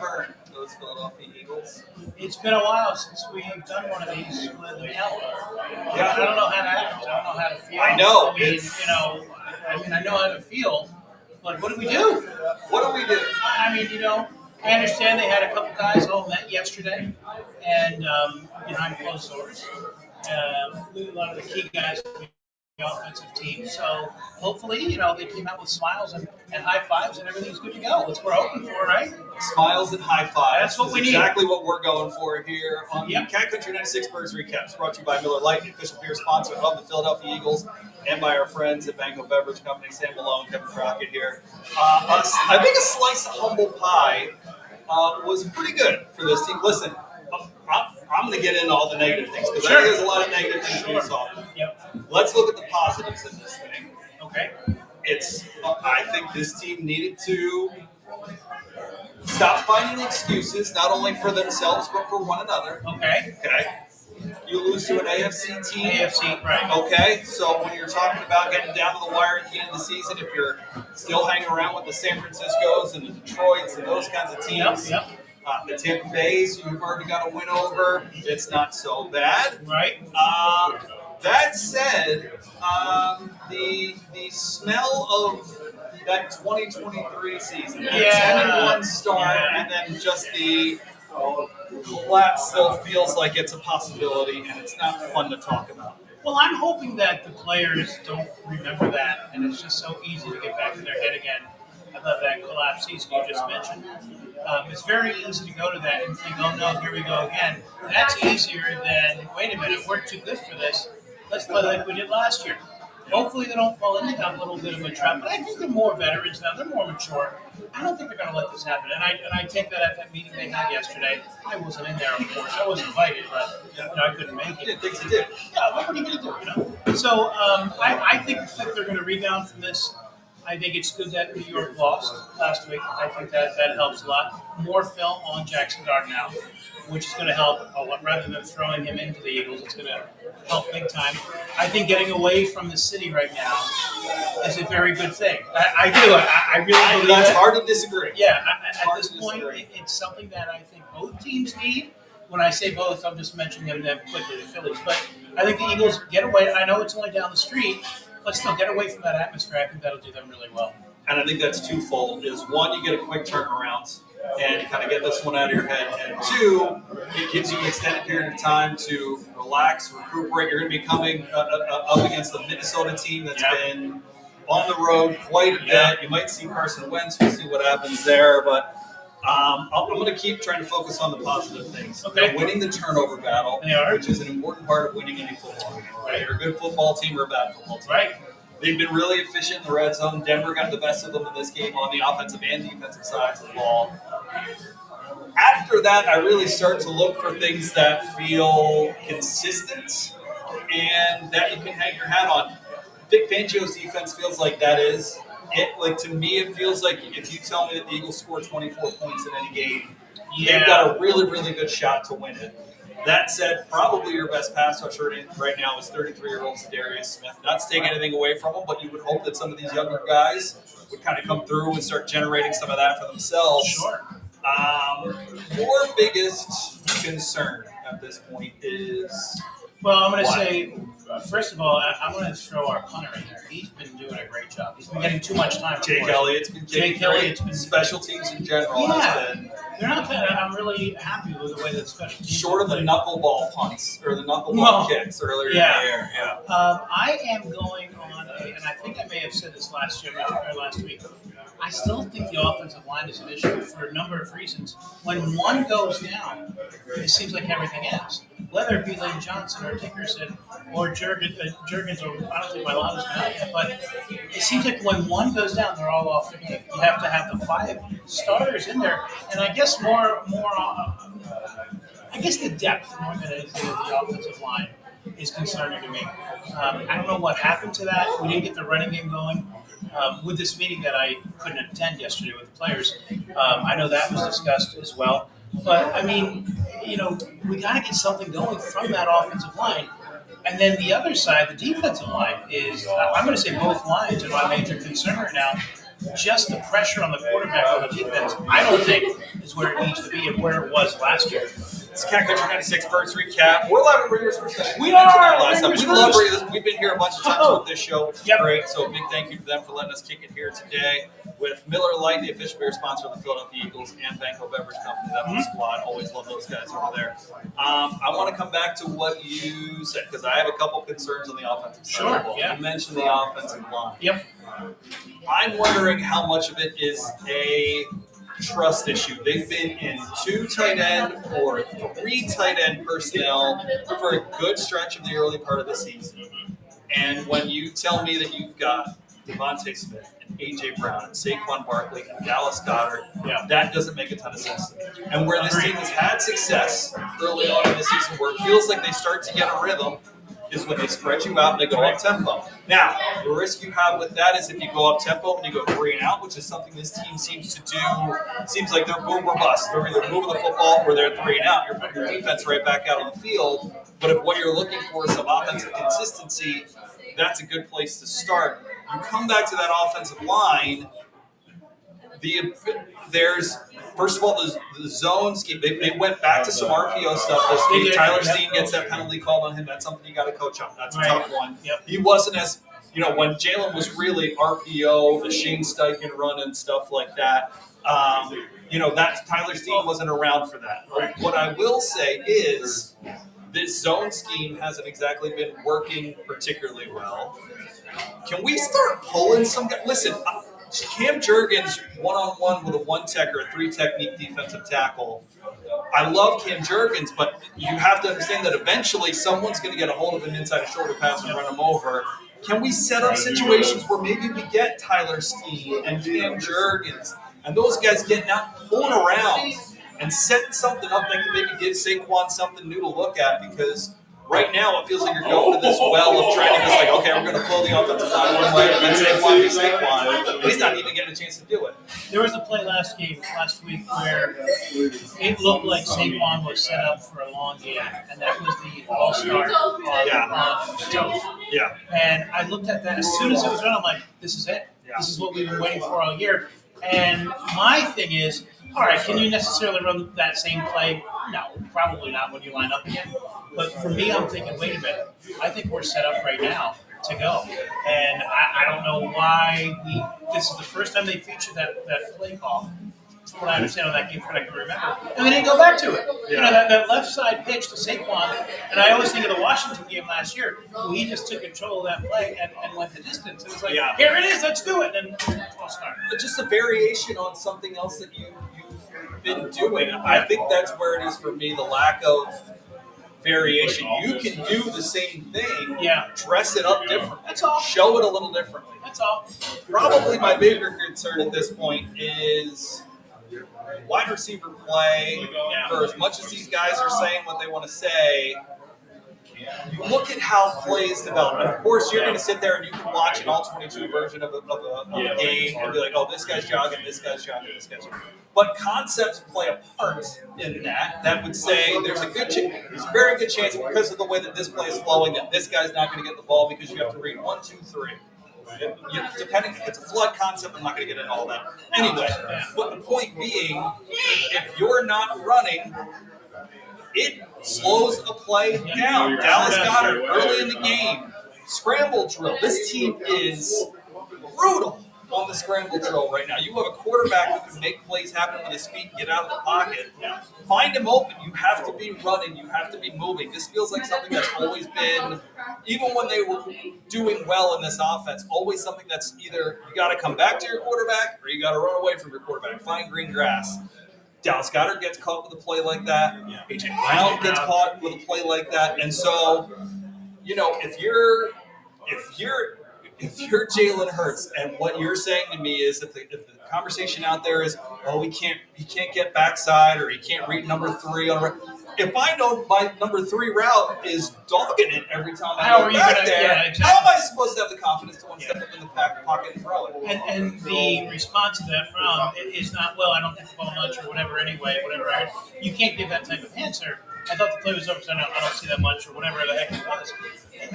return to those Philadelphia Eagles? It's been a while since we've done one of these with an L. Yeah. I don't know how to act. I don't know how to feel. I know. I know how to feel, but what do we do? What do we do? I understand they had a couple guys all met yesterday, and behind closed doors. A lot of the key guys on the offensive team. So hopefully, they came out with smiles and high fives, and everything's good to go. That's what we're hoping for, right? Smiles and high fives. That's what we need. Exactly what we're going for here on the Cat Country 96 Birds Recaps, brought to you by Miller Lite, the official beer sponsor of the Philadelphia Eagles, and by our friends at Banko Beverage Company, Sam Malone, Kevin Crockett here. I think a slice of humble pie was pretty good for this team. Listen, I'm going to get into all the negative things because I think there's a lot of negative things we saw. Yep. Let's look at the positives in this thing. Okay. I think this team needed to stop finding excuses, not only for themselves but for one another. Okay. You lose to an AFC team. AFC, right. Okay, so when you're talking about getting down to the wire at the end of the season, if you're still hanging around with the San Franciscos and the Detroits and those kinds of teams, the Tampa Bays, you've already got a win over. It's not so bad. Right. That said, the smell of that 2023 season, that 10-1 start, and then just the collapse still feels like it's a possibility, and it's not fun to talk about. Well, I'm hoping that the players don't remember that, and it's just so easy to get back in their head again about that collapse season you just mentioned. It's very easy to go to that and think, oh no, here we go again. That's easier than, wait a minute, we're too good for this. Let's play like we did last year. Hopefully they don't fall into that little bit of a trap. But I think they're more veterans now. They're more mature. I don't think they're going to let this happen. And I take that at that meeting they had yesterday. I wasn't in there, of course. I was invited, but I couldn't make it. You didn't think you did. Yeah, what are you going to do? So I think that they're going to rebound from this. I think it's good that New York lost last week. I think that helps a lot. More film on Jackson Dart now, which is going to help a lot. Rather than throwing him into the Eagles, it's going to help big time. I think getting away from the city right now is a very good thing. I do. I really believe that's it. hard to disagree. Yeah, at this point, it's something that I think both teams need. When I say both, I'm just mentioning them quickly, the Phillies. But I think the Eagles get away. I know it's only down the street, but still get away from that atmosphere. I think that'll do them really well. And I think that's twofold. Is one, you get a quick turnaround and kind of get this one out of your head. And two, it gives you an extended period of time to relax, recuperate. You're going to be coming up against the Minnesota team that's been on the road quite a bit. You might see Carson Wentz. We'll see what happens there. But I'm going to keep trying to focus on the positive things. Okay. Winning the turnover battle, which is an important part of winning any football game. Right? You're a good football team or a bad football team. Right. They've been really efficient in the red zone. Denver got the best of them in this game on the offensive and defensive sides of the ball. After that, I really start to look for things that feel consistent and that you can hang your hat on. Vic Fangio's defense feels like that is it. Like, to me, it feels like if you tell me that the Eagles score 24 points in any game, they've got a really, really good shot to win it. That said, probably your best pass rusher right now is 33-year-old Darius Smith. Not to take anything away from him, but you would hope that some of these younger guys would kind of come through and start generating some of that for themselves. Sure. Your biggest concern at this point is... Well, I'm going to say, first of all, I'm going to throw our punter in there. He's been doing a great job. He's been getting too much time. Jake Elliott's been special teams in general. Yeah, they're not bad. I'm really happy with the way that special teams. Short of the knuckleball punts or the knuckleball kicks earlier in the year. Yeah. I am going on and I think I may have said this last week. I still think the offensive line is an issue for a number of reasons. When one goes down, it seems like everything ends. Whether it be Lane Johnson or Dickerson or Jurgens, or I don't think Milano's been out yet, but it seems like when one goes down, they're all off the game. You have to have the 5 starters in there, and I guess the depth more than anything of the offensive line is concerning to me. I don't know what happened to that. We didn't get the running game going. With this meeting that I couldn't attend yesterday with the players, I know that was discussed as well. But, I mean, we got to get something going from that offensive line. And then the other side, the defensive line, is, I'm going to say both lines are my major concern right now. Just the pressure on the quarterback on the defense. I don't think is where it needs to be and where it was last year. It's Cat Country 96 Birds recap. We're live at Ringers First. We are last time. We love Ringers. We've been here a bunch of times with this show, which is great. So a big thank you to them for letting us kick it here today with Miller Lite, the official beer sponsor of the Philadelphia Eagles, and Banko Beverage Company. That whole squad. Always love those guys over there. I want to come back to what you said because I have a couple concerns on the offensive side. Sure. Of the ball. Yeah. You mentioned the offensive line. Yep. I'm wondering how much of it is a trust issue. They've been in 2 tight end or 3 tight end personnel for a good stretch of the early part of the season. And when you tell me that you've got Devontae Smith and A.J. Brown and Saquon Barkley and Dallas Goedert, that doesn't make a ton of sense to me. And where this team has had success early on in the season where it feels like they start to get a rhythm is when they spread you out and they go up tempo. Now, the risk you have with that is if you go up tempo and you go 3 and out, which is something this team seems to do. Seems like they're boom or bust. They're either moving the football or they're 3 and out. You're putting your defense right back out on the field. But if what you're looking for is some offensive consistency, that's a good place to start. You come back to that offensive line. There's first of all the zone scheme. They went back to some RPO stuff this week. Tyler Steen gets that penalty called on him. That's something you got to coach on. That's a tough one. Yep. He wasn't as when Jalen was really RPO, the Shane Steichen run and stuff like that. That Tyler Steen wasn't around for that. Right. What I will say is this zone scheme hasn't exactly been working particularly well. Can we start pulling some guys? Listen. Cam Jurgens one-on-one with a 1-tech or a 3-technique defensive tackle. I love Cam Jurgens, but you have to understand that eventually someone's going to get a hold of him inside a shoulder pass and run him over. Can we set up situations where maybe we get Tyler Steen and Cam Jurgens and those guys getting out, pulling around, and setting something up that can maybe give Saquon something new to look at? Because right now, it feels like you're going to this well of trying to just like, okay, we're going to flow the offensive line one way, and then Saquon be Saquon. He's not even getting a chance to do it. There was a play last week where it looked like Saquon was set up for a long game, and that was the all-star on Toth. Yeah. And I looked at that as soon as it was done. I'm like, this is it. Yeah. This is what we've been waiting for all year. And my thing is, all right, can you necessarily run that same play? No, probably not when you line up again. But for me, I'm thinking, wait a minute. I think we're set up right now to go. And I don't know why this is the first time they featured that play call. From what I understand on that game, from what I can remember. And they didn't go back to it. Yeah. That left side pitch to Saquon, and I always think of the Washington game last year. He just took control of that play and went the distance. It was like, here it is, let's do it. And I'll start. But just a variation on something else that you've been doing. I think that's where it is for me, the lack of variation. You can do the same thing, dress it up different. That's all. Show it a little differently. That's all. Probably my bigger concern at this point is wide receiver play. For as much as these guys are saying what they want to say, you look at how plays develop. And of course, you're going to sit there and you can watch an all-22 version of a game and be like, oh, this guy's jogging, this guy's jogging, this guy's jogging. But concepts play a part in that. That would say there's a very good chance because of the way that this play is flowing that this guy's not going to get the ball because you have to read 1, 2, 3. Depending if it's a flood concept, I'm not going to get into all that. Anyway, but the point being, if you're not running, it slows a play down. Dallas Goedert early in the game, scramble drill. This team is brutal on the scramble drill right now. You have a quarterback who can make plays happen with his feet and get out of the pocket. Find him open. You have to be running. You have to be moving. This feels like something that's always been, even when they were doing well in this offense, always something that's either you got to come back to your quarterback or you got to run away from your quarterback. Find green grass. Dallas Goedert gets caught with a play like that. A.J. Brown gets caught with a play like that. And so, if you're Jalen Hurts and what you're saying to me is if the conversation out there is, oh, he can't get backside or he can't read number 3 on. If I know my number 3 route is dogging it every time I go back there, exactly. How am I supposed to have the confidence to step up in the pocket and throw it? And the response to that from is not, well, I don't think the ball much or whatever anyway, whatever. You can't give that type of answer. I thought the play was over, so I don't see that much or whatever the heck it was.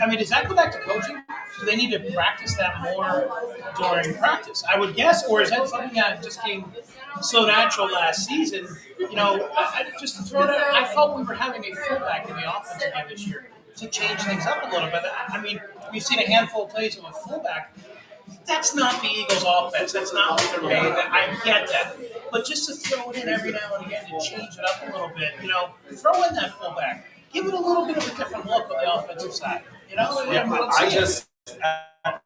I mean, does that go back to coaching? Do they need to practice that more during practice? I would guess, or is that something that just came so natural last season? Just to throw it out, I thought we were having a fullback in the offense again this year to change things up a little bit. I mean, we've seen a handful of plays of a fullback. That's not the Eagles' offense. That's not what they're made. I get that. But just to throw it in every now and again to change it up a little bit, throw in that fullback. Give it a little bit of a different look on the offensive side. I just, at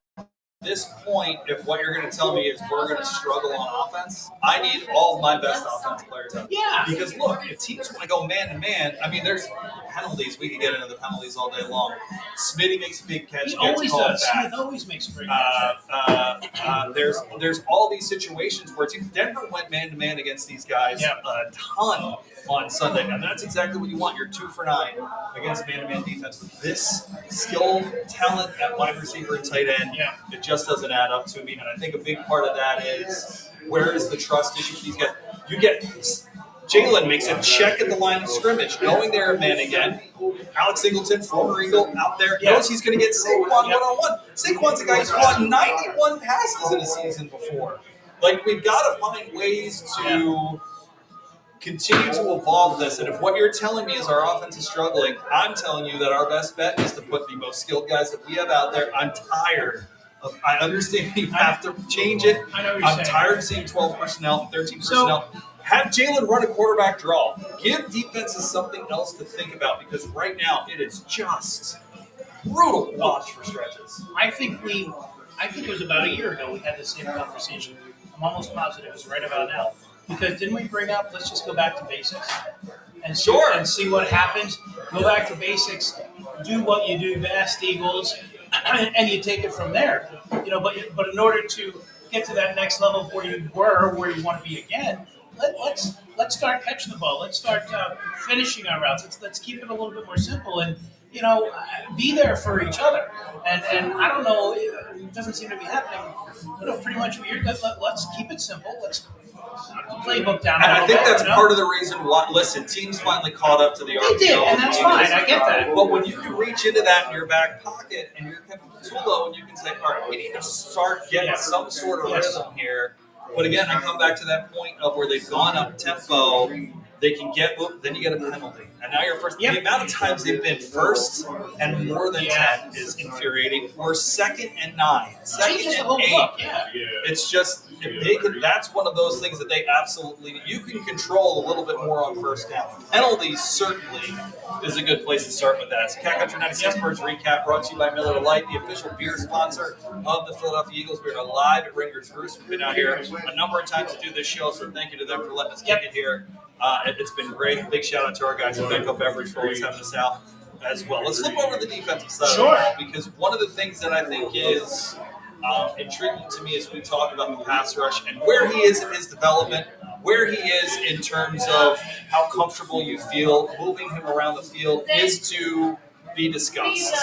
this point, if what you're going to tell me is we're going to struggle on offense, I need all of my best offensive players out. Yeah. Because look, if teams want to go man to man, I mean, there's penalties. We could get into the penalties all day long. Smitty makes a big catch. He always does. Smith always makes a great catch. There's all these situations where Denver went man to man against these guys a ton on Sunday, and that's exactly what you want. You're 2 for 9 against man-to-man defense. With this skill, talent at wide receiver and tight end, it just doesn't add up to me. And I think a big part of that is where is the trust issue with these guys? You get Jalen makes a check at the line of scrimmage, knowing they're a man again. Alex Singleton, former Eagle, out there, knows he's going to get Saquon one-on-one. Saquon's a guy who's caught 91 passes in a season before. Like, we've got to find ways to continue to evolve this. And if what you're telling me is our offense is struggling, I'm telling you that our best bet is to put the most skilled guys that we have out there. I'm tired of, I understand you have to change it. I'm tired of seeing 12 personnel, 13 personnel. Have Jalen run a quarterback draw. Give defenses something else to think about, because right now it is just brutal to watch for stretches. I think it was about a year ago we had the same conversation. I'm almost positive it was right about now. Because didn't we bring up, let's just go back to basics and see what happens? Go back to basics, do what you do best, Eagles, and you take it from there. But in order to get to that next level of where you were, where you want to be again, let's start catching the ball. Let's start finishing our routes. Let's keep it a little bit more simple and be there for each other. And I don't know, it doesn't seem to be happening. Pretty much weird. Let's keep it simple. Let's knock the playbook down. And I think that's part of the reason why. Listen, teams finally caught up to the RPO. They did, and that's fine. I get that. But when you can reach into that in your back pocket and you're Kevin Patullo, and you can say, all right, we need to start getting some sort of rhythm here. But again, I come back to that point of where they've gone up tempo. They can get, then you get a penalty. And now you're first. The amount of times they've been first and more than 10 is infuriating. We're 2nd and 9, 2nd and 8. It's just, if they can, that's one of those things that they absolutely, you can control a little bit more on first down. Penalties certainly is a good place to start with that. So Cat Country 96 Birds Recap brought to you by Miller Lite, the official beer sponsor of the Philadelphia Eagles. We are live at Ringer's Roost. We've been out here a number of times to do this show, so thank you to them for letting us kick it here. It's been great. Big shout out to our guys at Banko Beverage for always having us out as well. Let's flip over to the defensive side, because one of the things that I think is intriguing to me as we talk about the pass rush and where he is in his development, where he is in terms of how comfortable you feel moving him around the field, is to be discussed.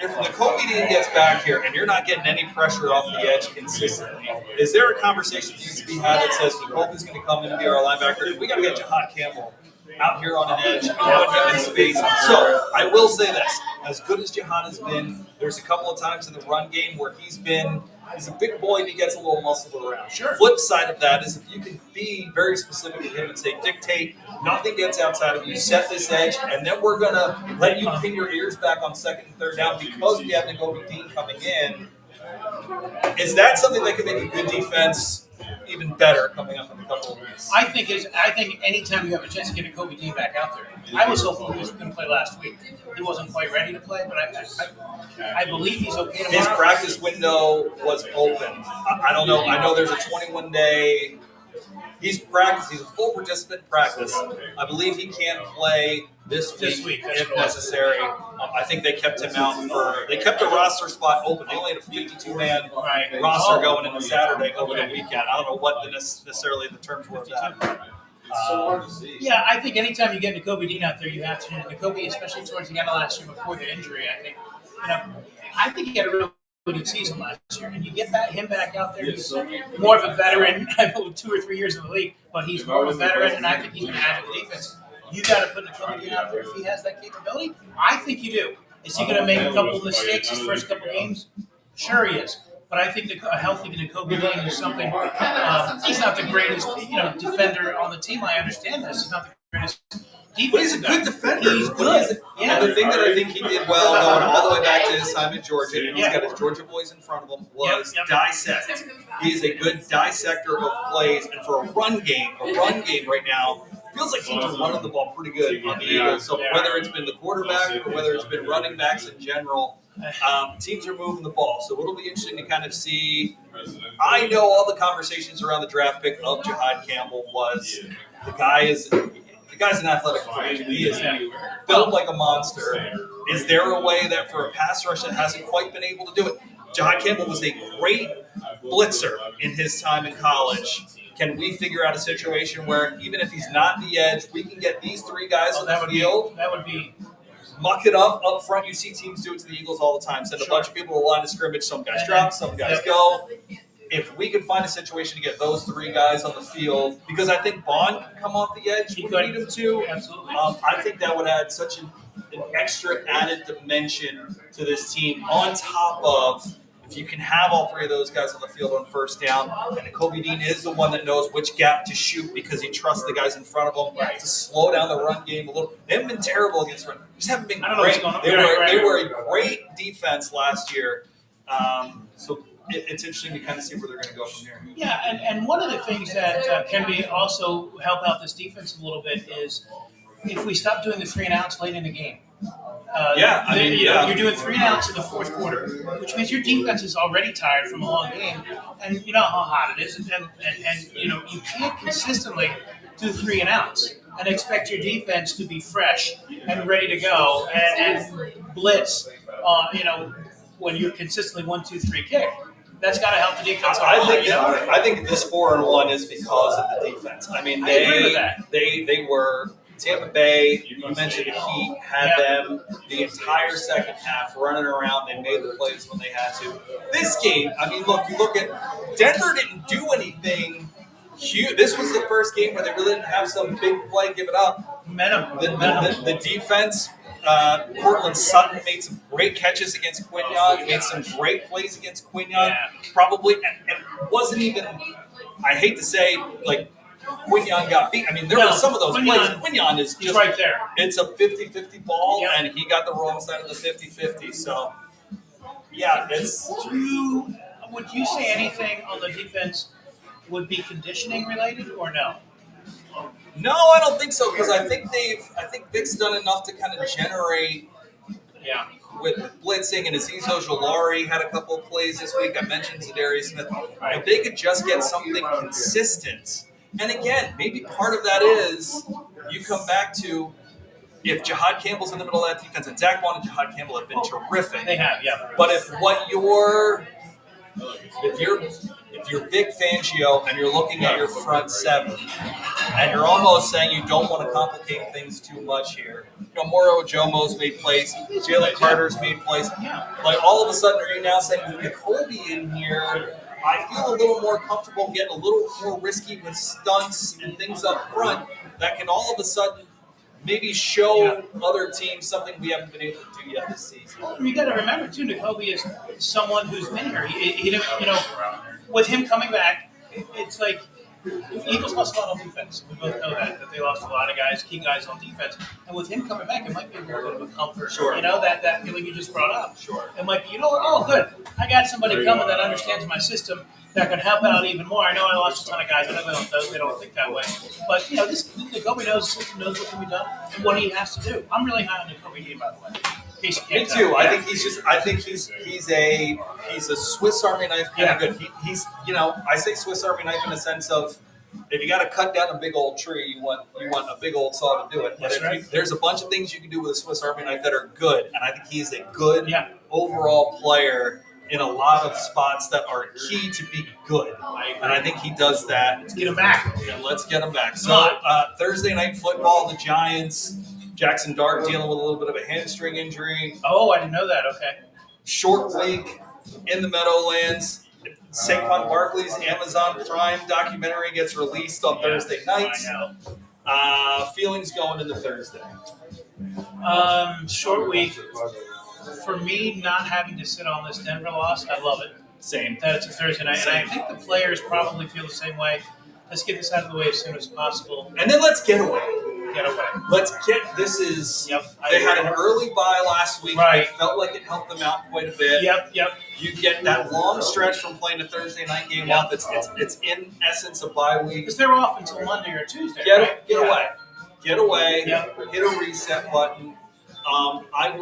If Nakobe Dean gets back here and you're not getting any pressure off the edge consistently, is there a conversation that needs to be had that says Nakobe's going to come in and be our linebacker? We got to get Jahad Campbell out here on an edge and put him in space. So I will say this: as good as Jahad has been, there's a couple of times in the run game where he's a big boy and he gets a little muscled around. Flip side of that is if you can be very specific with him and say, dictate, nothing gets outside of you, set this edge, and then we're going to let you pin your ears back on 2nd and 3rd down because we have Nakobe Dean coming in. Is that something that could make a good defense even better coming up in a couple of weeks? I think anytime you have a chance to get Nakobe Dean back out there, I was hoping he was going to play last week. He wasn't quite ready to play, but I believe he's okay tomorrow. His practice window was open. I don't know. I know there's a 21-day. He's practiced. He's a full participant in practice. I believe he can play this week if necessary. I think they kept him out they kept a roster spot open. They only had a 52-man roster going into Saturday over the weekend. I don't know what necessarily the terms were of that. I think anytime you get Nakobe Dean out there, you have to. Nakobe, especially towards the end of last year before the injury, I think he had a real good season last year. And you get him back out there, he's more of a veteran. I know 2 or 3 years in the league, but he's more of a veteran, and I think he's going to add to the defense. You got to put Nakobe Dean out there if he has that capability. I think you do. Is he going to make a couple of mistakes his first couple of games? Sure he is. But I think a healthy Nakobe Dean is something. He's not the greatest, defender on the team. I understand this. He's not the greatest defensive But he's a good guy. defender. He's good. And the thing that I think he did well, going all the way back to his time in Georgia, and he's got his Georgia boys in front of him, was dissect. He's a good dissector of plays, and for a run game right now, feels like teams are running the ball pretty good on the Eagles. So whether it's been the quarterback or whether it's been running backs in general, teams are moving the ball. So it'll be interesting to kind of see. I know all the conversations around the draft pick of Jihad Campbell was the guy's an athletic freak. He is built like a monster. Is there a way that for a pass rush that hasn't quite been able to do it? Jihad Campbell was a great blitzer in his time in college. Can we figure out a situation where even if he's not the edge, we can get these three guys on the field? That would be muck it up front. You see teams do it to the Eagles all the time. Send a bunch of people to the line of scrimmage. Some guys drop, some guys go. If we could find a situation to get those three guys on the field, because I think Bond can come off the edge when we need him to. Absolutely. I think that would add such an extra added dimension to this team on top of if you can have all three of those guys on the field on first down, and Kobe Dean is the one that knows which gap to shoot because he trusts the guys in front of him to slow down the run game a little. They haven't been terrible against run. Just haven't been great. They were a great defense last year. So it's interesting to kind of see where they're going to go from here. Yeah, and one of the things that can be also help out this defense a little bit is if we stop doing the 3 and outs late in the game. You're doing 3 and outs in the fourth quarter, which means your defense is already tired from a long game, and you know how hot it is, and you can't consistently do 3 and outs and expect your defense to be fresh and ready to go and blitz. When you're consistently 1, 2, 3 kick. That's got to help the defense. I think this 4-1 is because of the defense. I mean, I agree with that. They were Tampa Bay. You mentioned the Heat had them the entire second half running around. They made the plays when they had to. This game, I mean, you look at Denver didn't do anything huge. This was the first game where they really didn't have some big play given up. The defense. Cortland Sutton made some great catches against Quinyon, made some great plays against Quinyon, probably, and wasn't even, I hate to say, like, Quinyon got beat. I mean, there were some of those plays. Quinyon is just right there. It's a 50-50 ball, and he got the wrong side of the 50-50. So, yeah, would you say anything on the defense would be conditioning related or no? No, I don't think so, because I think Vic's done enough to kind of generate with blitzing, and Azeez Ojulari had a couple of plays this week. I mentioned Zadarius Smith. If they could just get something consistent, and again, maybe part of that is you come back to if Jihad Campbell's in the middle of that defense, and Zach Bond and Jihad Campbell have been terrific. They have, yeah. But if you're Vic Fangio and you're looking at your front seven, and you're almost saying you don't want to complicate things too much here. Moro Ojomo's made plays, Jalen Carter's made plays. Like all of a sudden, are you now saying with Jacoby in here? I feel a little more comfortable getting a little more risky with stunts and things up front that can all of a sudden maybe show other teams something we haven't been able to do yet this season. Well, you got to remember too, Jacoby is someone who's been here. He with him coming back, it's like the Eagles lost a lot on defense. We both know that they lost a lot of guys, key guys on defense. And with him coming back, it might be a little bit of a comfort. Sure. That feeling you just brought up. Sure. It might be, good. I got somebody coming that understands my system that can help out even more. I know I lost a ton of guys. I know they don't think that way. But, Jacoby knows the system, knows what can be done and what he has to do. I'm really high on Jacoby Dean, by the way. Me too. I think he's a Swiss Army knife kind of good. He's I say Swiss Army knife in the sense of if you got to cut down a big old tree, you want a big old saw to do it. But there's a bunch of things you can do with a Swiss Army knife that are good, and I think he's a good overall player in a lot of spots that are key to be good. And I think he does that. Let's get him back. Yeah, let's get him back. So Thursday night football, the Giants. Jackson Dart dealing with a little bit of a hamstring injury. Oh, I didn't know that. Okay. Short week in the Meadowlands. Saquon Barkley's Amazon Prime documentary gets released on Thursday night. Feelings going into Thursday? Short week. For me, not having to sit on this Denver loss, I love it. Same. That it's a Thursday night, Same. and I think the players probably feel the same way. Let's get this out of the way as soon as possible. And then let's get away. Get away. This is, Yep, they had an early bye last week. Right. It felt like it helped them out quite a bit. Yep. You get that long stretch from playing a Thursday night game Yep. off. It's in essence a bye week. Because they're off until Monday or Tuesday. Get right? away. Get away. Yep. Hit a reset button.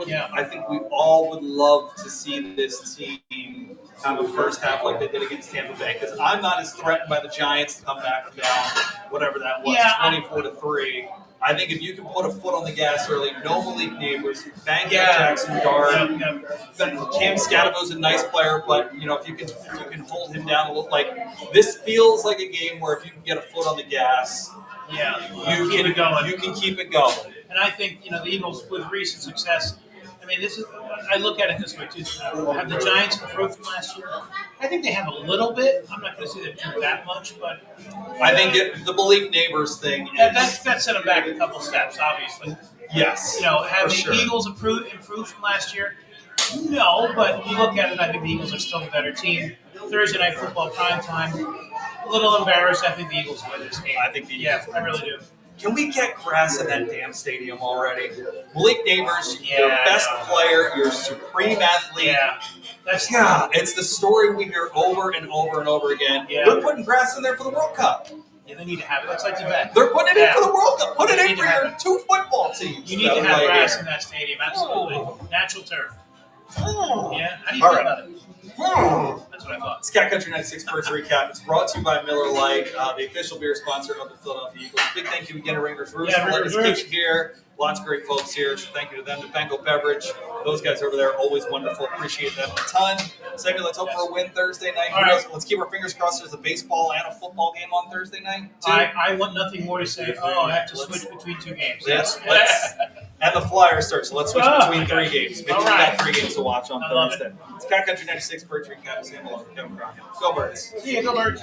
Yeah. I think we all would love to see this team have a first half like they did against Tampa Bay, because I'm not as threatened by the Giants to come back from down, whatever that was, 24-3. I think if you can put a foot on the gas early, no Malik Neighbors, Banko Jackson Dart, Cam Scattergo's a nice player, but if you can hold him down a little, like this feels like a game where if you can get a foot on the gas, you keep it going. You can keep it going. And I think, the Eagles, with recent success, I look at it this way, too. Have the Giants improved from last year? I think they have a little bit. I'm not going to say they've improved that much, but I think the Malik Neighbors thing is... That set them back a couple steps, obviously. Yes. Have the Eagles improved from last year? No, but you look at it, I think the Eagles are still the better team. Thursday Night Football prime time. A little embarrassed. I think the Eagles win this game. I think the Eagles I really do. Can we get grass in that damn stadium already? Malik Neighbors, your Yeah, best I know. player, your supreme athlete. Yeah. It's the story we hear over and over and over again. Yeah. We're putting grass in there for the World Cup. Yeah, they need to have it. That's like the vet. They're putting it in for the World Cup. Put it They in need for to have your two football teams. You need to have grass in that stadium, absolutely. Natural turf. Yeah, how do you feel about it? That's what I thought. It's Cat Country 96 Birds Recap. It's brought to you by Miller Lite, the official beer sponsor of the Philadelphia Eagles. Big thank you again to Ringer's Roost for letting us keep it here. Lots of great folks here, so thank you to them. To Banko Beverage, those guys over there, always wonderful. Appreciate them a ton. Sammy, let's hope for a win Thursday night. All right. Let's keep our fingers crossed there's a baseball and a football game on Thursday night, too. I want nothing more to say. I have to switch between two games. Yes, and the Flyers start, so let's switch between three games. Maybe All we got right. 3 games to watch on I love Thursday. It's Cat Country 96 Birds Recap. Sam Malone, Kevin Crockett. Go Birds. See you, go Birds.